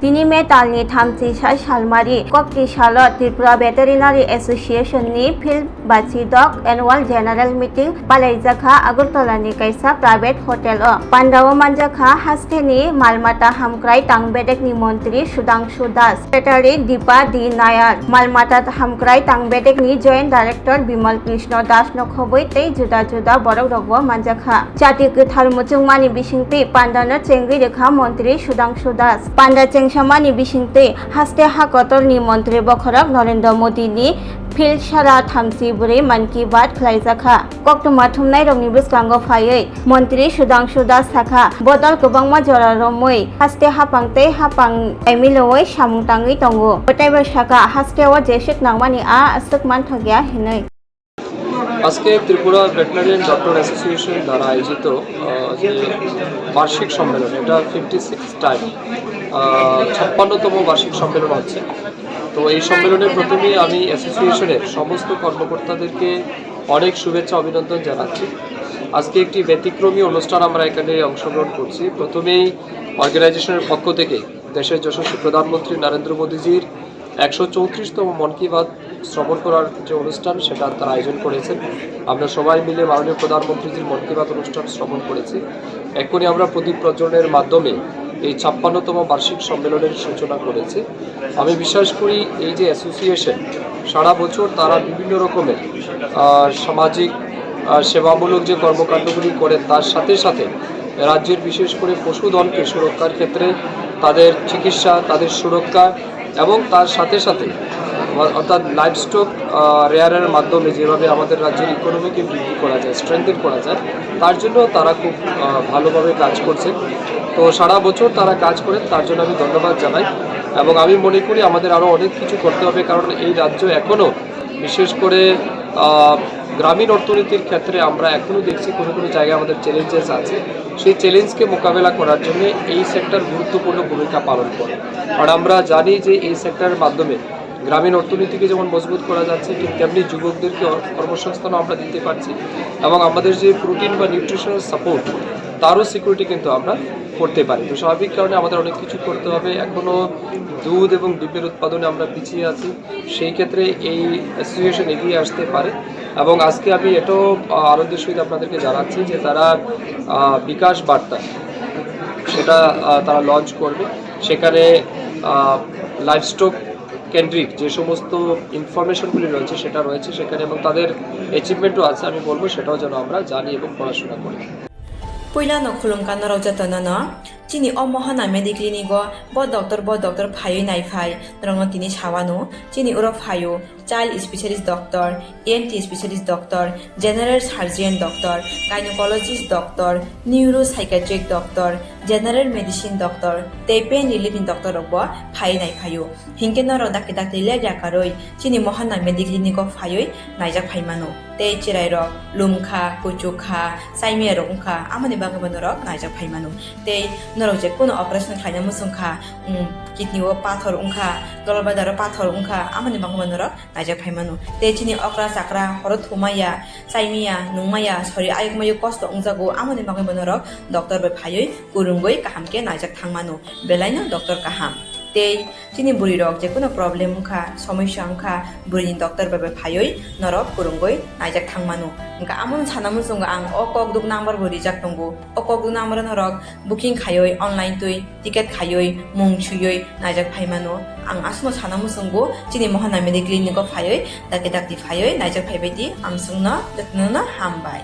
दिनै मे दाननि 36 सालमारि कक्ति सालत त्रिपुरा भेटेरिनारि एसोसिएशननि फिल्ड बाचिदक एनुअल जेनेरेल मीटिंग पालायजाखा आगरतलानि कायसा प्राइवेट हटेल पान्डाव मानजाखा हास्टेनि मालमाता हामक्राय तांबेदेकनि मन्त्री सुधांशु दास सेक्रेटारि दीपा डी नायर मालमाता हामक्राय तांबेदेकनि जॉइंट डायरेक्टर बिमल कृष्ण दास नखबै तै जुदा जुदा बरक रगवा मानजाखा जाति गोथार मुचुंमानि बिसिंति पान्डानो चेंगि रेखा मन्त्री सुधांशु दास पान्डा चेंसामानि बिसिंति हास्टे हाकतरनि मन्त्री बखरक नरेन्द्र मोदीनि फिल्ड सारा 34 मन की बात खलायजाखा कक्टमा थुमनाय रंनि बुस्कांगो फायै मन्त्री सुधांशु दास थाखा बदल गोबांमा जरा रमै हास्टे हापांते हापां एमिलवै सामुंताङै दंगो बटाइबो साखा हास्टेवा जेसिक नांमानि असक मानथगिया हिनै আজকে ত্রিপুরা ভেটেরিনারি ডক্টর অ্যাসোসিয়েশন দ্বারা আয়োজিত যে বার্ষিক সম্মেলন এটা 56 টাইম 56তম বার্ষিক সম্মেলন হচ্ছে। তো এই সম্মেলনের প্রথমেই আমি অ্যাসোসিয়েশনের সমস্ত কর্মকর্তাদেরকে অনেক শুভেচ্ছা অভিনন্দন জানাচ্ছি। আজকে একটি ব্যতিক্রমী অনুষ্ঠান আমরা এখানে অংশগ্রহণ করছি। প্রথমেই অর্গানাইজেশনের পক্ষ থেকে দেশের যশস্বী প্রধানমন্ত্রী নরেন্দ্র মোদীজির 134তম মন কি বাত শ্রবণ করার যে অনুষ্ঠান সেটা তারা আয়োজন করেছেন। আমরা সবাই মিলে মাননীয় প্রধানমন্ত্রীজির মন কি বাত অনুষ্ঠান শ্রবণ করেছি। এখনই আমরা প্রদীপ প্রজ্বলনের মাধ্যমে এই 56তম বার্ষিক সম্মেলনের সূচনা করেছি। আমি বিশ্বাস করি এই যে অ্যাসোসিয়েশন সারা বছর তারা বিভিন্ন রকমের সামাজিক সেবামূলক যে কর্মকাণ্ডগুলি করেন তার সাথে সাথে রাজ্যের বিশেষ করে পশুধনকে সুরক্ষার ক্ষেত্রে তাদের চিকিৎসা তাদের সুরক্ষা এবং তার সাথে সাথে অর্থাৎ লাইভস্টক রেয়ারের মাধ্যমে যেভাবে আমাদের রাজ্যের ইকোনমিকে বৃদ্ধি করা যায় স্ট্রেংথেন করা যায় তার জন্য তারা খুব ভালোভাবে কাজ করছে। তো সারা বছর তারা কাজ করেন তার জন্য আমি ধন্যবাদ জানাই এবং আমি মনে করি আমাদের আরও অনেক কিছু করতে হবে, কারণ এই রাজ্য এখনও বিশেষ করে গ্রামীণ অর্থনীতির ক্ষেত্রে আমরা এখনও দেখছি কোনো কোনো জায়গায় আমাদের চ্যালেঞ্জেস আছে। সেই চ্যালেঞ্জকে মোকাবেলা করার জন্য এই সেক্টর গুরুত্বপূর্ণ ভূমিকা পালন করে। আর আমরা জানি যে এই সেক্টরের মাধ্যমে গ্রামীণ অর্থনীতিকে যেমন মজবুত করা যাচ্ছে ঠিক তেমনি যুবকদেরকে কর্মসংস্থানও আমরা দিতে পারছি এবং আমাদের যে প্রোটিন বা নিউট্রিশনাল সাপোর্ট তারও সিকিউরিটি কিন্তু আমরা করতে পারি। তো স্বাভাবিক কারণে আমাদের অনেক কিছু করতে হবে। এখনও দুধ এবং ডিমের উৎপাদনে আমরা পিছিয়ে আছি, সেই ক্ষেত্রে এই অ্যাসোসিয়েশন এগিয়ে আসতে পারে। এবং আজকে আমি এটাও আনন্দের সহিত আপনাদেরকে জানাচ্ছি যে তারা বিকাশ বার্তা সেটা তারা লঞ্চ করবে। সেখানে লাইভস্টক কেন্দ্রিক যে সমস্ত ইনফরমেশনগুলি রয়েছে সেটা রয়েছে সেখানে এবং তাদের অ্যাচিভমেন্টও আছে। আমি বলবো সেটাও যেন আমরা জানি এবং পড়াশোনা করি। Puilano khulungkano raujatana chini omohana mediclinigo bo doctor phayo nai phai rongno tini sawano chini uro phayo child specialist doctor, ENT specialist doctor, general surgeon doctor, gynecologist doctor, neuropsychiatric doctor, general medicine doctor, te pain relieving doctor robo phai nai phayo hinkeno ro dakte le jakaroi chini mohana mediclinigo phayo naijak phaimano te chirai ro lumkha kuchukha saime rongkha amani bagabano ro naijak phaimano te noro je kono operation khaina musungkha kidney o pathor ungkha dolbadar pathor ungkha amani bagabano ro naijak phaimano te chini okra sakra horo thumaya saimia nungmaya sori ayukmayu kosto ungjago amani bagabano ro doctor be phayoi kurungoi kahamke naijak thangmano belaino doctor kaham tei chini buri rok je kono problem ungkha সমস্যা ungkha buri doctor be phayoi norok kurungoi naijak thangmano ungka amon sanamu sunga ang okok duk number buri jak tongo okok duk number norok booking khayoi online tui ticket khayoi mung chuyoi naijak phaimano ang asno sanamu sungo chini mohana medical clinic phayoi dakti phayoi naijak phaibai di ang sungna datnuna hambai।